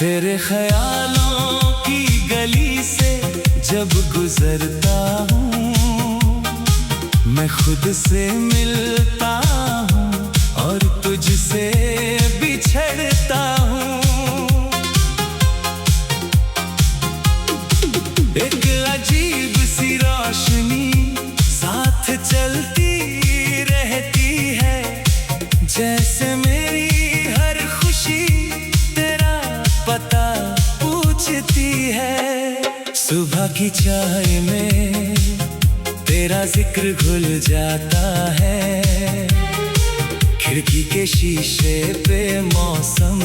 तेरे ख्यालों की गली से जब गुजरता हूँ, मैं खुद से मिलता हूँ और तुझसे बिछड़ता हूँ। एक अजीब सी रोशनी साथ चलती रहती है, जैसे मेरी हर खुशी तेरा पता पूछती है। सुबह की चाय में तेरा जिक्र घुल जाता है, खिड़की के शीशे पे मौसम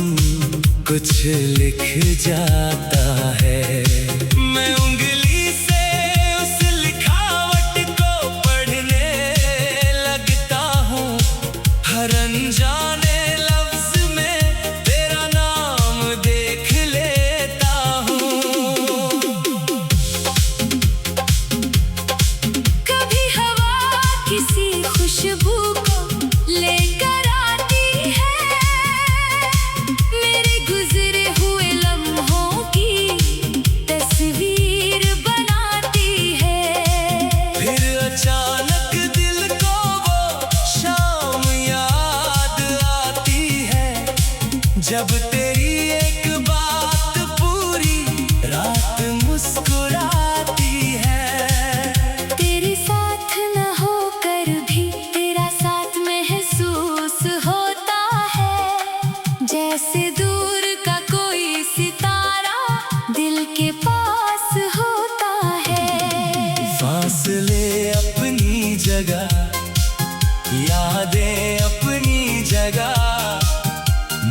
कुछ लिख जाता है। मैं उंगली से उस लिखावट को पढ़ने लगता हूँ, हर अनजाने लफ्ज में तेरा नाम देख लेता हूँ। कभी हवा किसी खुशबू को लेकर आती है, मेरे गुजरे हुए लम्हों की तस्वीर बनाती है। फिर अचानक दिल को वो शाम याद आती है, जब तेरी एक बात पूरी रात मुस्कुराती है। तेरे साथ न होकर भी तेरा साथ महसूस होता है, जैसे दूर का कोई सितारा दिल के पास होता है। फासले अपनी जगह, यादें अपनी जगह,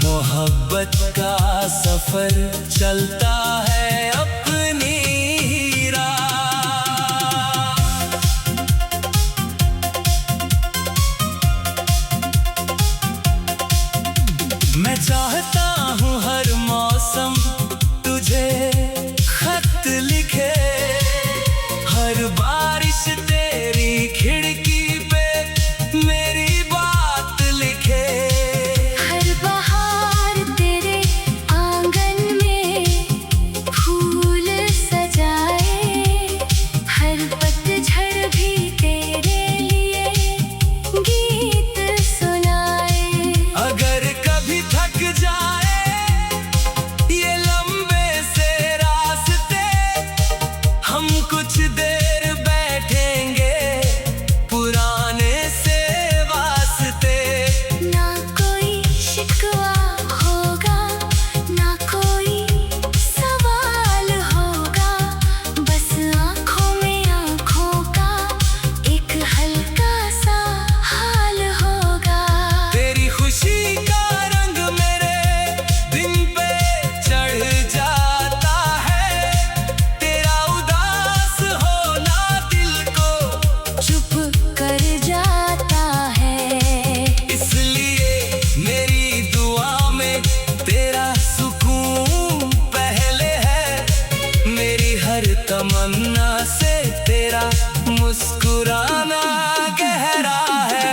मोहब्बत का सफर चलता है अपनी राह। मैं चाहता हूँ हर मौसम तुझे खत लिखे, हर बारिश तेरी खिड़की पे मेरी बात लिखे। हर बहार तेरे आंगन में फूल सजाए, हर पतझड़ भी तेरे लिए गीत सुनाए। अगर कभी थक जाए ये लंबे से रास्ते, हम कुछ देर बैठेंगे पुराने से वास्ते। ना कोई शिकवा होगा, ना कोई सवाल होगा, बस आँखों में आँखों का एक हल्का सा हाल होगा। तेरी खुशी का रंग मेरे दिन पे चढ़ जाता है, तेरा उदास होना दिल को चुप कर जाता है। इसलिए मेरी दुआ में तेरा सुकून पहले है, मेरी हर तमन्ना से तेरा मुस्कुराना गहरा है।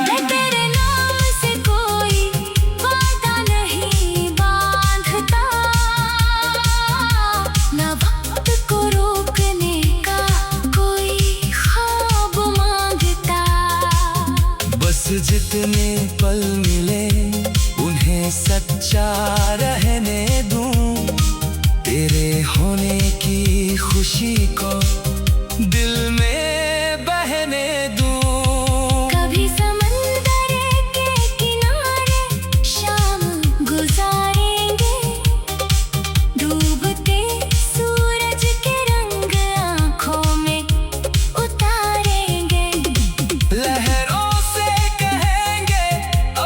मैं तेरे नाम से कोई वादा नहीं बांधता, ना वक्त को रोकने का कोई ख्वाब मांगता। बस जितने पल मिले उन्हें सच्चा रहने दूं, तेरे होने की खुशी को दिल में बहने दूं। कभी समंदर के किनारे शाम गुजारेंगे, डूबते सूरज के रंग आँखों में उतारेंगे। लहरों से कहेंगे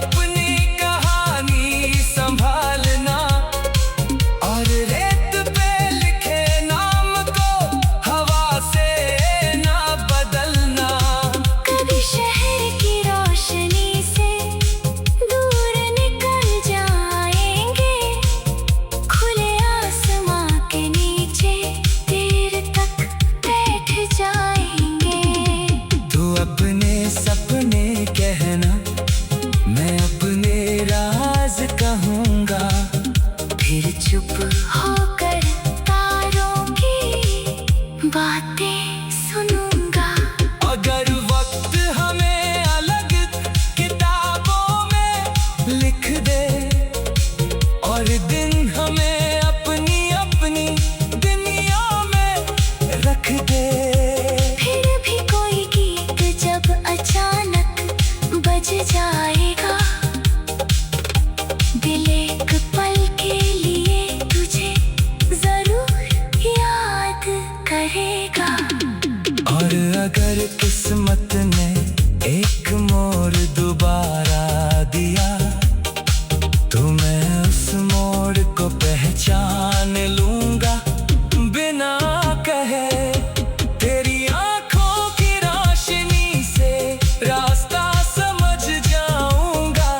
अपनी कहानी संभालना, और रेत पे लिखे नाम को किस्मत ने एक मोड़ दोबारा दिया, तो मैं उस मोड़ को पहचान लूंगा बिना कहे। तेरी आंखों की रोशनी से रास्ता समझ जाऊंगा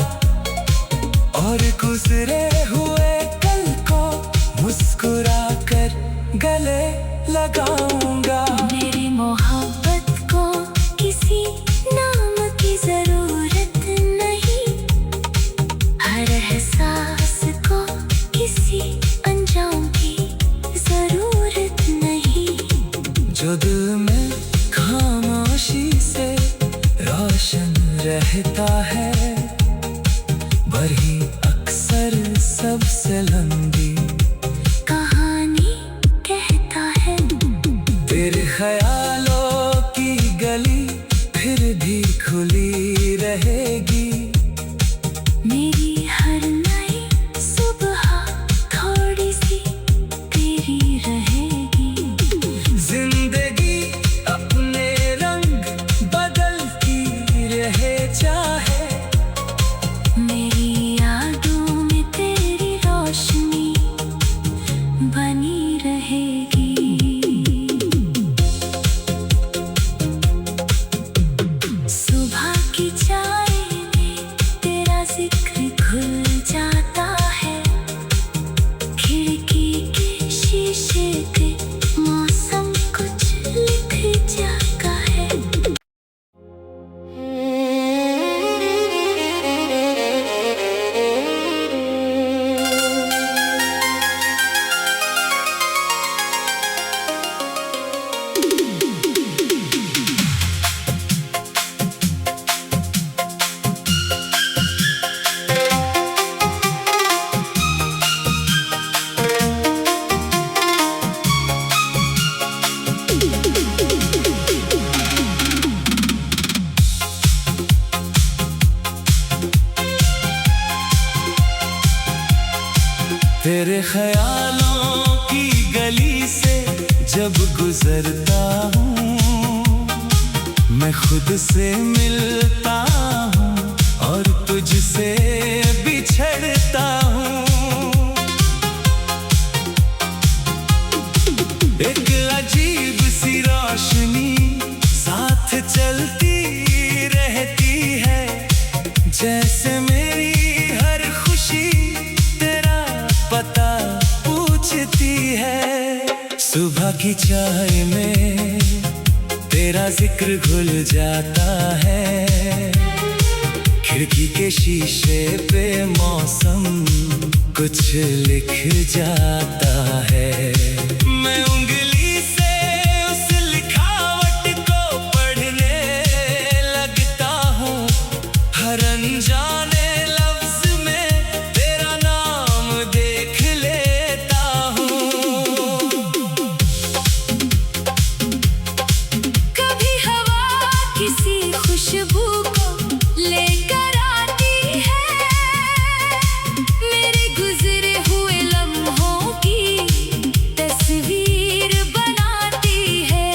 और गुजरे हुए कल को मुस्कुरा कर गले लगाऊंगा। मेरी मोहब्बत को किसी नाम की जरूरत नहीं, हर एहसास को किसी अंजाम की जरूरत नहीं। जो दिल में खामोशी से रोशन रहता है, वही अक्सर सबसे लंबी कहानी कहता है। तेरे ख्यालों की गली फिर भी खुली रहेगी। मेरी हर नई सुबह थोड़ी सी तेरी रहेगी। जिंदगी अपने रंग बदलती रहे चाहे, मेरी यादों में तेरी रोशनी बनी रहेगी। सुबह की चाय में तेरा जिक्र घुल जाता है, खिड़की के शीशे पे मौसम कुछ लिख जाता है। तेरे ख्यालों की गली से जब गुजरता हूँ, मैं खुद से मिलता हूँ और तुझसे बिछड़ता हूँ। एक अजीब सी रोशनी साथ चलती रहती है, जैसे मेरी हर खुशी तेरा पता पूछती है। सुबह की चाय में तेरा जिक्र घुल जाता है, खिड़की के शीशे पे मौसम कुछ लिख जाता है। मैं उंगली से उस लिखावट को पढ़ने लगता हूँ, हर अनजाने लफ्ज में तेरा नाम देख लेता हूँ। कभी हवा किसी खुशबू को लेकर आती है, मेरे गुजरे हुए लम्हों की तस्वीर बनाती है।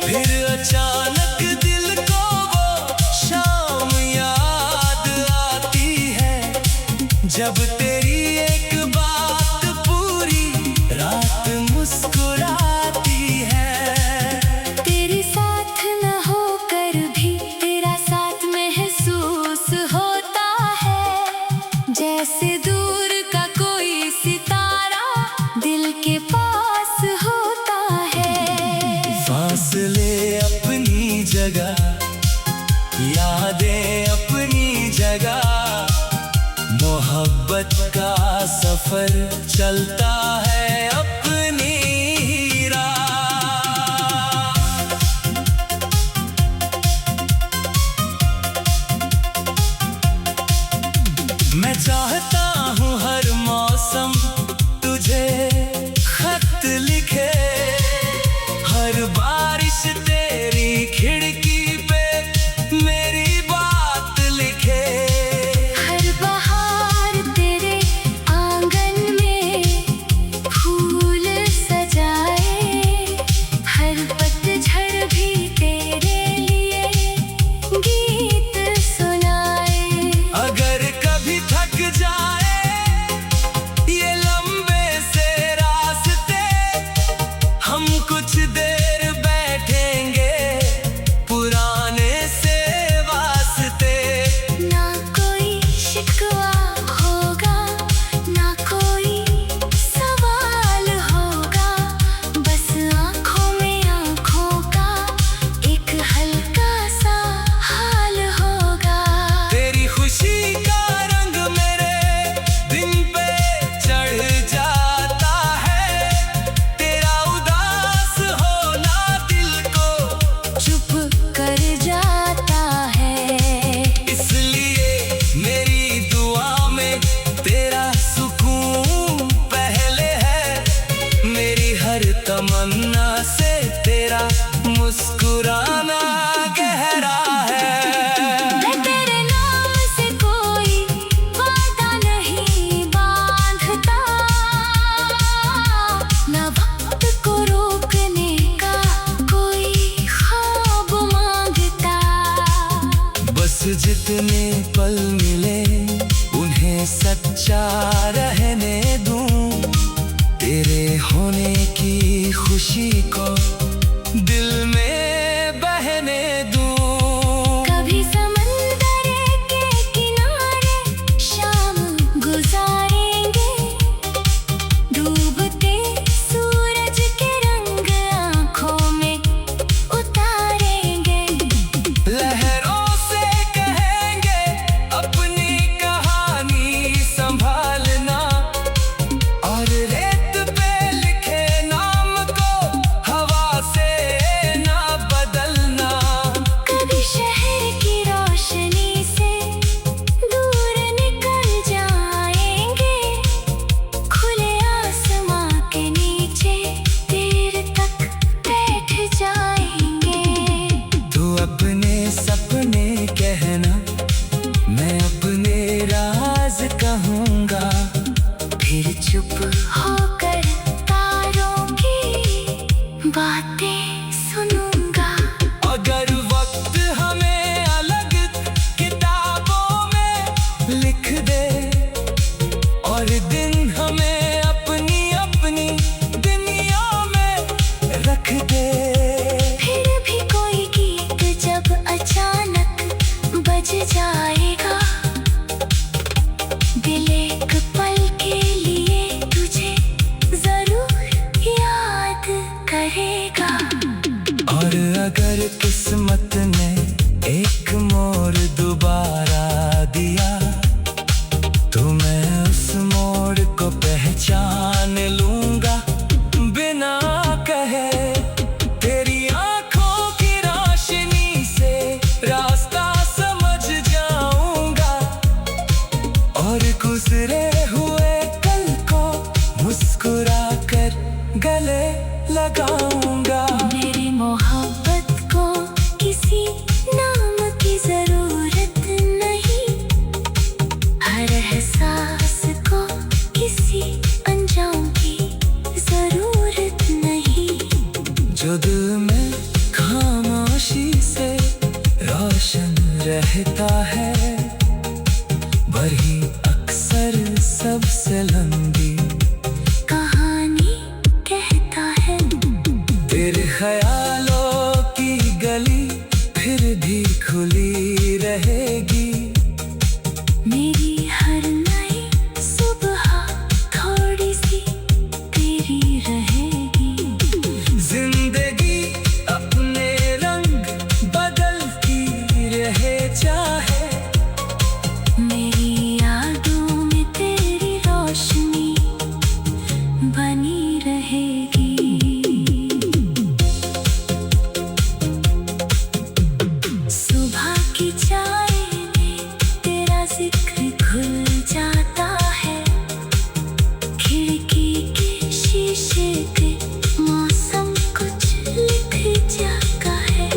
फिर अचानक दिल को वो शाम याद आती है, जब तेरी एक बात पूरी रात मुस्कुराती है। तेरे साथ न होकर भी तेरा साथ महसूस होता है, जैसे दूर का कोई सितारा दिल के पास होता है। फासले अपनी जगह, यादें अपनी जगह, मोहब्बत का सफर चलता है अपनी ही राह। मैं चाहता हूँ हर मौसम तुझे खत लिखे, हर बारिश तेरी खिड़की पे मेरी बात लिखे। हर बहार तेरे आंगन में फूल सजाए, हर पतझड़ भी तेरे जितने पल मिले उन्हें सच्चा रहने दूं, तेरे होने की खुशी को दिल में बहने दूं। कभी समंदर के किनारे शाम गुजारेंगे, डूबते सूरज के रंग आँखों में उतारेंगे। लहरों से कहेंगे अपनी कहानी संभालना, और रेत पे लिखे नाम को हवा से ना बदलना। कभी शहर की रोशनी से दूर निकल जाएंगे, खुले आसमां के नीचे देर तक बैठ जाएंगे। तू अपने सपने कहना, मैं अपने राज कहूँगा, फिर चुप होकर तारों की बातें सुनूंगा। अगर वक्त हमें अलग किताबों में लिख दे, और दिन हमें अपनी अपनी दुनिया में रख दे। फिर भी कोई गीत जब अचानक बज जाएगा, दिल एक पल के लिए तुझे जरूर याद करेगा। और अगर किस्मत ने एक मोड़ दोबारा दिया, तो मैं उस मोड़ को पहचान लूंगा बिना कहे। तेरी आंखों की रोशनी से रास्ता समझ जाऊंगा, और गुजरे हुए कल को मुस्कुरा कर गले लगाऊंगा। मेरी मोहब्बत को किसी नाम की जरूरत नहीं, हर एहसास को किसी अंजाम की जरूरत नहीं। जो दिल में खामोशी से रोशन रहता है, वही अक्सर सबसे लंबी कहानी कहता है। तेरे ख्यालों की गली फिर भी खुली रहेगी, मेरी हर नई सुबह थोड़ी सी तेरी रहेगी। जिंदगी अपने रंग बदलती रहे चाहे, मेरी यादों में तेरी रोशनी बनी रहेगी। सुबह की चाय में तेरा जिक्र घुल जाता है, खिड़की के शीशे पे मौसम कुछ लिख जाता है।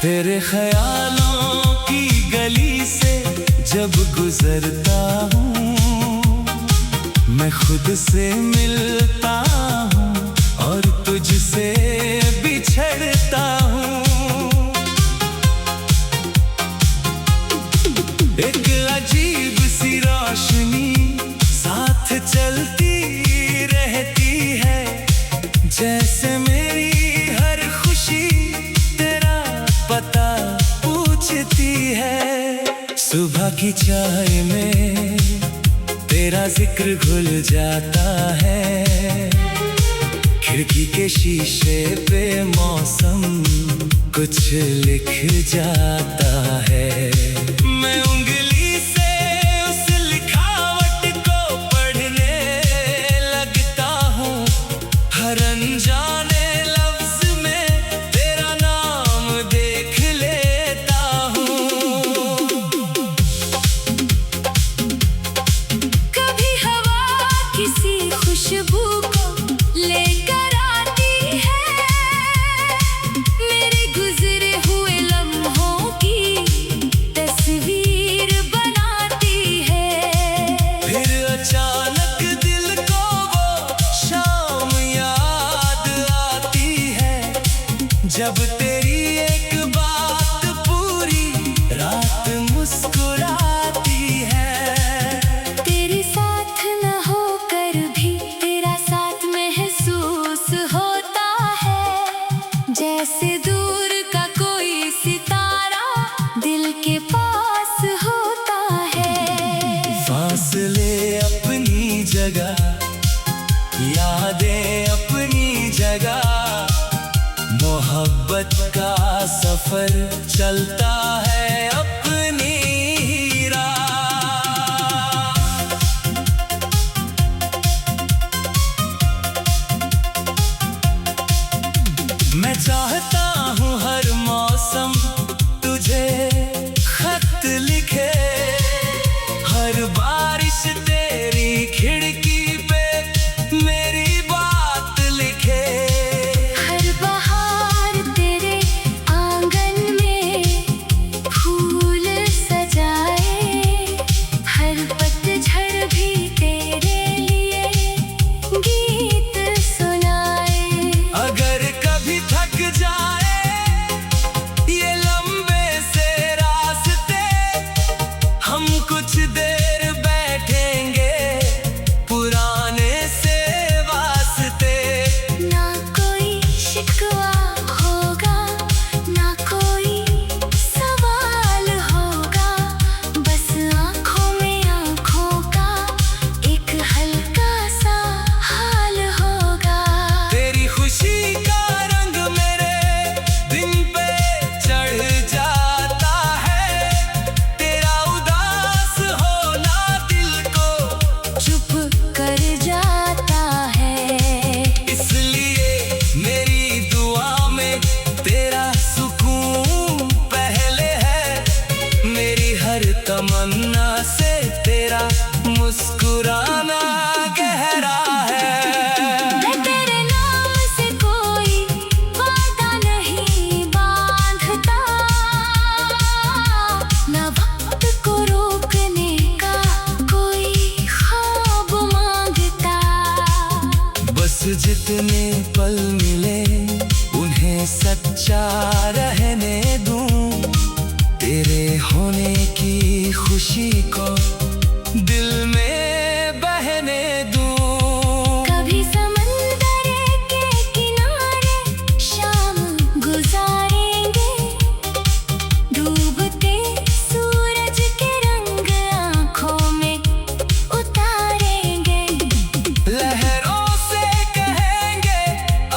तेरे ख्यालों की गली से जब गुजरता हूँ, मैं खुद से मिलता हूँ और तुझसे बिछड़ता हूँ। एक अजीब सी रोशनी साथ चलती रहती है, जैसे मेरी हर खुशी तेरा पता पूछती है। सुबह की चाय में तेरा जिक्र घुल जाता है, खिड़की के शीशे पे मौसम कुछ लिख जाता है। मैं उंगली से उस लिखावट को पढ़ने लगता हूँ, जब तेरी एक बात पूरी रात मुस्कुराती है। तेरे साथ न होकर भी तेरा साथ महसूस होता है। जैसे दूर का कोई सितारा दिल के पास होता है। फासले अपनी जगह, यादें अपनी जगह, मोहब्बत का सफर चलता है अपनी राह। मैं चाहता हूँ हर मौसम तुझे खत लिखे, हर बारिश तेरी खिड़की पे मेरी बात लिखे। हर बहार तेरे आंगन में फूल सजाए, हर पतझड़ भी तेरे लिए गीत सुनाए। अगर कभी थक जाए ये लंबे से रास्ते, हम कुछ देर बैठेंगे पुराने से वास्ते। ना कोई शिकवा होगा, ना कोई सवाल होगा, बस आँखों में आँखों का एक हल्का सा हाल होगा। तेरी खुशी का रंग मेरे दिन पे चढ़ जाता है, तेरा उदास होना दिल को चुप कर जाता है। इसलिए मेरी दुआ में तेरा सुकून पहले है, मेरी हर तमन्ना से तेरा मुस्कुराना गहरा है। मैं तेरे नाम से कोई वादा नहीं बांधता, न वक्त को रोकने का कोई ख्वाब मांगता। बस जितने पल मिले उन्हें सच्चा रहने दूं, तेरे होने की खुशी को दिल में बहने दूं। कभी समंदर के किनारे शाम गुजारेंगे, डूबते सूरज के रंग आँखों में उतारेंगे। लहरों से कहेंगे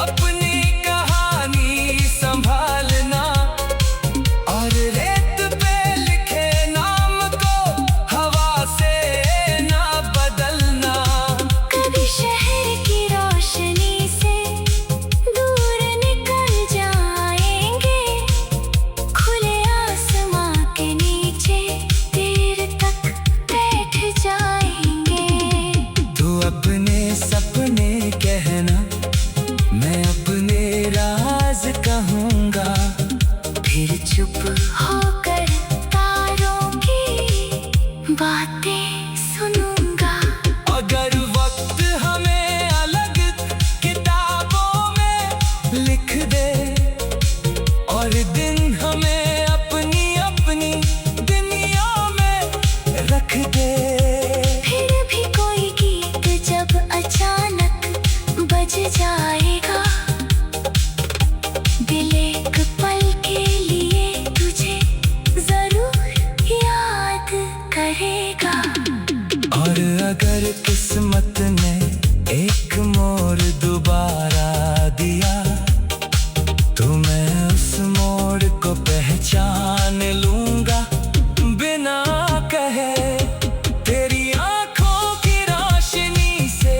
अपनी कहानी संभालना, और रेत पे लिखे नाम को हवा से ना बदलना। कभी शहर की रोशनी से दूर निकल जाएंगे, खुले आसमां के नीचे देर तक बैठ जाएंगे। तू अपने सपने कहना, मैं अपने राज कहूँगा, फिर चुप होकर तारों की बातें सुनूंगा। अगर वक्त हमें अलग किताबों में लिख दे, और दिन हमें अपनी अपनी दुनिया में रख दे। फिर भी कोई गीत जब अचानक बज जाएगा, दिल एक पल के लिए तुझे जरूर याद करेगा। और अगर किस्मत ने एक मोड़ दोबारा दिया, तो मैं उस मोड़ को पहचान लूंगा बिना कहे। तेरी आंखों की रोशनी से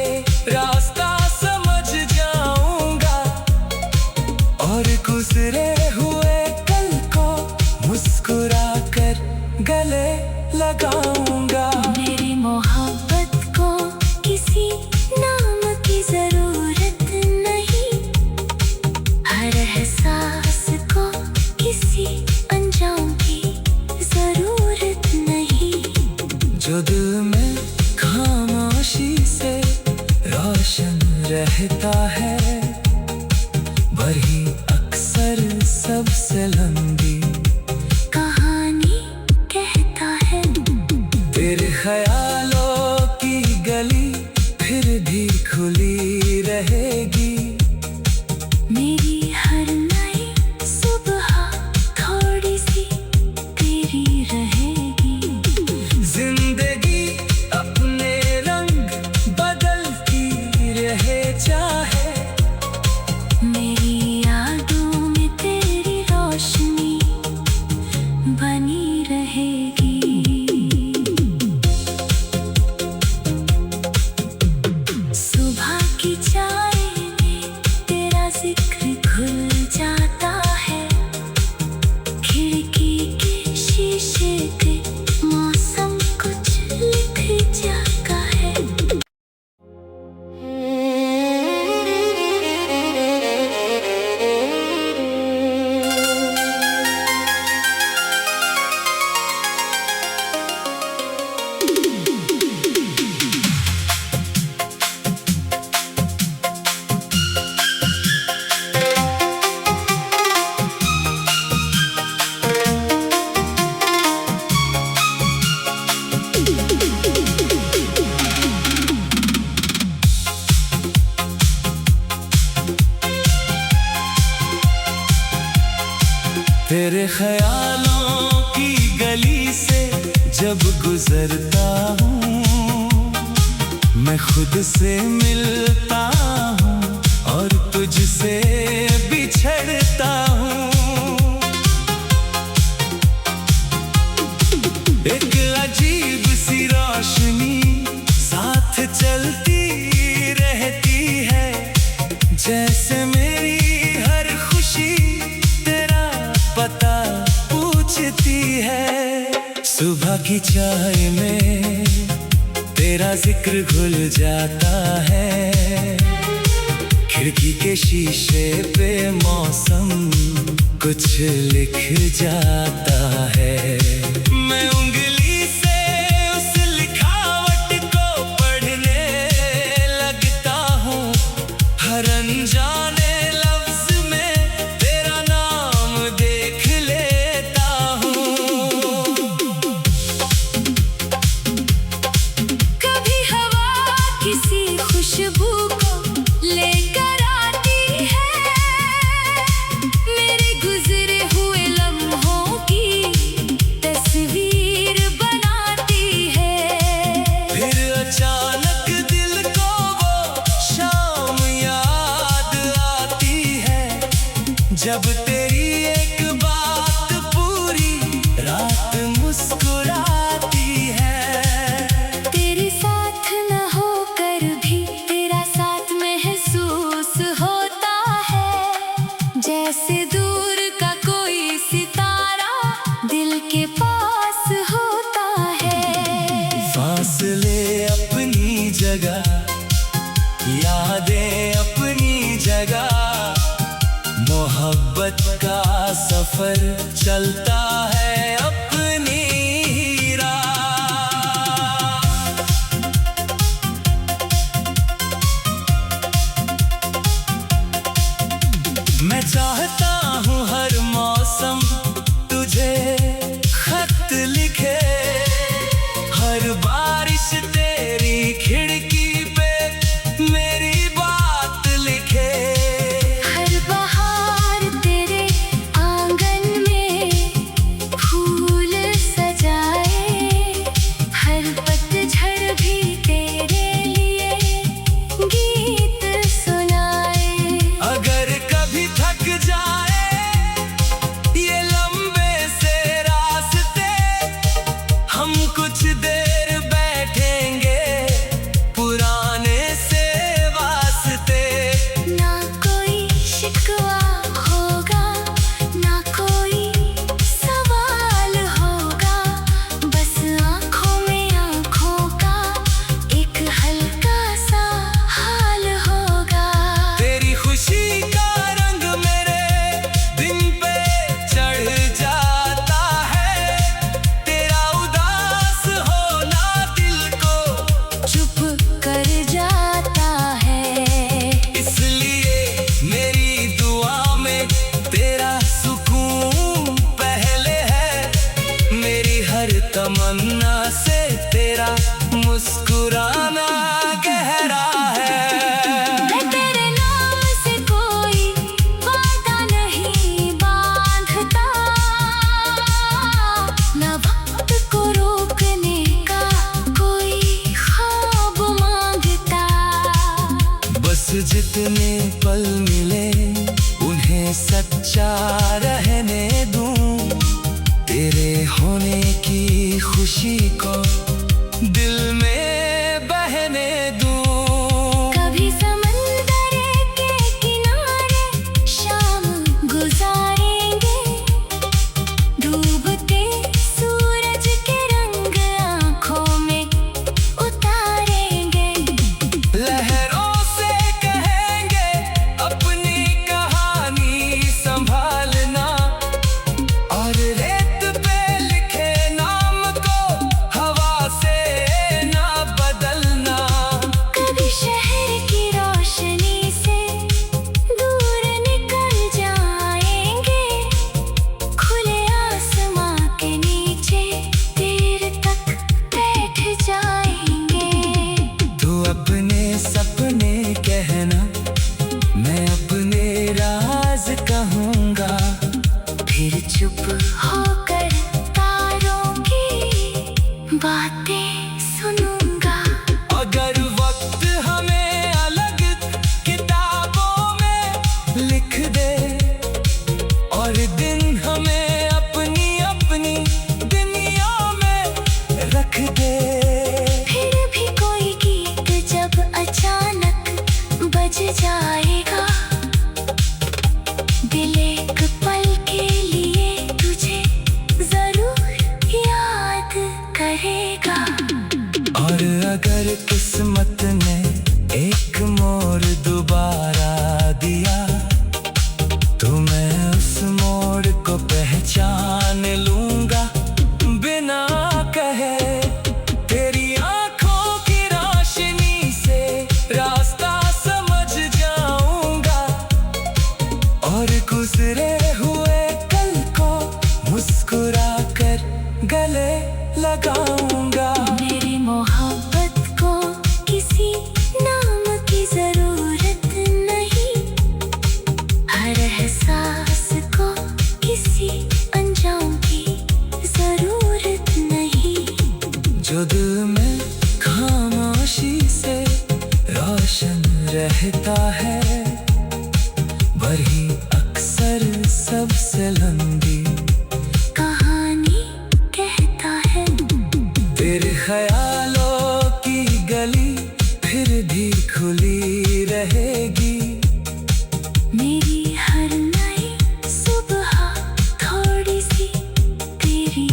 रास्ता समझ जाऊंगा, और गुजरे हुए कल को मुस्कुरा कर गले लगाऊंगा। मेरी मोहब्बत को किसी नाम की जरूरत नहीं, हर एहसास को किसी अंजाम की जरूरत नहीं। जो दिल में खामोशी से रोशन रहता है, वही अक्सर से लंबी कहानी कहता है। तेरे ख्यालों की गली फिर भी खुली रहेगी। मेरी हर नई सुबह थोड़ी सी तेरी रहेगी। जिंदगी अपने रंग बदलती रहे चाहे, मेरी यादों में तेरी रोशनी बनी रहेगी। सुबह की चाय में तेरा जिक्र घुल जाता है। खिड़की के शीशे पे मौसम कुछ लिख जाता है। तेरे ख्यालों की गली से जब गुजरता हूँ, मैं खुद से मिलता हूँ और तुझसे बिछड़ता हूँ। एक अजीब सी रोशनी साथ चलती रहती है, जैसे मेरी हर खुशी तेरा पता पूछती है। सुबह की चाय में तेरा जिक्र घुल जाता है। खिड़की के शीशे पे मौसम कुछ लिख जाता है। मैं उंगली से उस लिखावट को पढ़ने लगता हूँ। हर अनजाने लफ्ज में तेरा नाम देख लेता हूँ। कभी हवा किसी खुशबू को लेकर आती है। मेरे गुजरे हुए लम्हों की तस्वीर बनाती है। फिर अचानक दिल को वो शाम याद आती है, जब तेरी एक बात पूरी रात मुस्कुराती है। तेरे साथ न होकर भी तेरा साथ महसूस होता है। जैसे दूर का कोई सितारा दिल के पास होता है। फासले अपनी जगह, यादें अपनी जगह, मोहब्बत का सफर चलता है अपनी राह। मैं चाहता हूँ हर मौसम तुझे खत लिखे, हर बारिश तेरी खिड़की पे मेरी बात लिखे। हर बहार तेरे आंगन में फूल सजाए। हर पतझड़ भी तेरे लिए गीत सुनाए। अगर कभी थक जाए जितने पल मिले उन्हें सच्चा रहने दूं, तेरे होने की खुशी को दिल में बहने दूं। कभी समंदर के किनारे शाम गुजारेंगे, डूबते सूरज के रंग आँखों में उतारेंगे। लहरों से कहेंगे अपनी कहानी संभालना, और रेत पे लिखे नाम को हवा से ना बदलना। कभी शहर की रोशनी से दूर निकल जाएंगे, खुले आसमां के नीचे देर तक बैठ जाएंगे। तू अपने सपने कहना, मैं अपने राज कहूँगा, फिर चुप होकर तारों की बातें सुनूंगा। अगर वक्त हमें अलग किताबों में लिख दे, और दिन हमें अपनी अपनी दुनिया में रख दे। फिर भी कोई गीत जब अचानक बज जाएगा, दिल एक पल के लिए तुझे जरूर याद करेगा। और अगर किस्मत ने एक मोड़ दोबारा दिया, तो मैं उस मोड़ को पहचान लूंगा बिना कहे। तेरी आंखों की रोशनी से रास्ता समझ जाऊंगा, और गुजरे हुए कल को मुस्कुरा कर गले लगाऊंगा। मेरी मोहब्बत को किसी नाम की जरूरत नहीं, हर एहसास को किसी अंजाम की जरूरत नहीं। जो दिल में खामोशी से रोशन रहता है, वही अक्सर सबसे लंबी कहानी कहता है। तेरे ख्यालों की गली फिर भी खुली रहेगी। मेरी हर नई सुबह थोड़ी सी तेरी